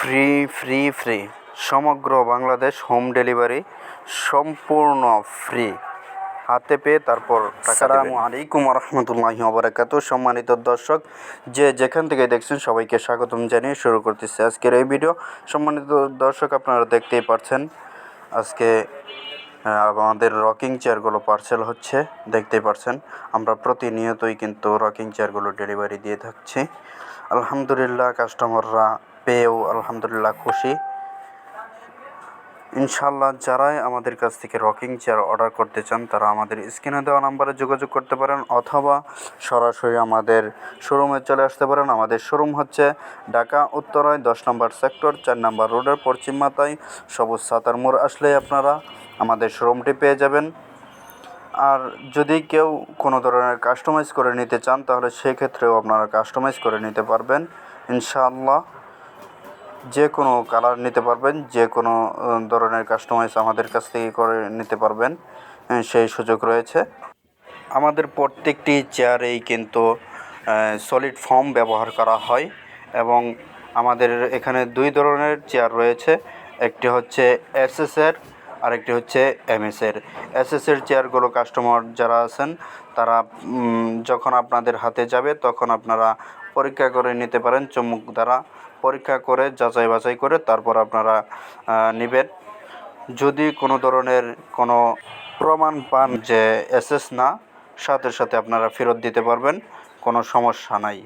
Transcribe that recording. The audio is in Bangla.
ফ্রি ফ্রি ফ্রি সমগ্র বাংলাদেশ হোম ডেলিভারি সম্পূর্ণ ফ্রি। হাতে পেয়ে তারপর আসসালামু আলাইকুম রহমতুল্লাহি ওয়া বারাকাতুহু। সম্মানিত দর্শক, যে যেখান থেকে দেখছেন সবাইকে স্বাগতম জানিয়ে শুরু করতেছি আজকের এই ভিডিও। সম্মানিত দর্শক, আপনারা দেখতেই পাচ্ছেন আজকে আমাদের রকিং চেয়ারগুলো পার্সেল হচ্ছে, দেখতেই পাচ্ছেন। আমরা প্রতিনিয়তই কিন্তু রকিং চেয়ারগুলো ডেলিভারি দিয়ে থাকছি। আলহামদুলিল্লাহ, কাস্টমাররা পেয়েও আলহামদুলিল্লাহ খুশি। ইনশাল্লাহ, যারাই আমাদের কাছ থেকে রকিং চেয়ার অর্ডার করতে চান তারা আমাদের স্ক্রিনে দেওয়া নাম্বারে যোগাযোগ করতে পারেন, অথবা সরাসরি আমাদের শোরুমে চলে আসতে পারেন। আমাদের শোরুম হচ্ছে ঢাকা উত্তরায় 10 নম্বর সেক্টর 4 নম্বর রোডের পশ্চিম মাথায় সবুজ ছাতার মোড় আসলেই আপনারা আমাদের শোরুমটি পেয়ে যাবেন। আর যদি কেউ কোনো ধরনের কাস্টমাইজ করে নিতে চান তাহলে সেক্ষেত্রেও আপনারা কাস্টমাইজ করে নিতে পারবেন ইনশাআল্লাহ। যে কোনো কালার নিতে পারবেন, যে কোনো ধরনের কাস্টমাইজ আমাদের কাছ থেকে করে নিতে পারবেন, সেই সুযোগ রয়েছে। আমাদের প্রত্যেকটি চেয়ারেই কিন্তু সলিড ফোম ব্যবহার করা হয়, এবং আমাদের এখানে 2 ধরনের চেয়ার রয়েছে। একটি হচ্ছে এসএসের, আরেকটি হচ্ছে এমএসের। এসএসের চেয়ারগুলো কাস্টমার যারা আছেন তারা যখন আপনাদের হাতে যাবে তখন আপনারা পরীক্ষা করে নিতে পারেন, চুম্বক দ্বারা পরীক্ষা করে যাচাই বাছাই করে তারপর আপনারা নেবেন। যদি কোনো ধরনের কোনো প্রমাণ পান যে এসএস না, সাথে সাথে আপনারা ফেরত দিতে পারবেন, কোনো সমস্যা নাই।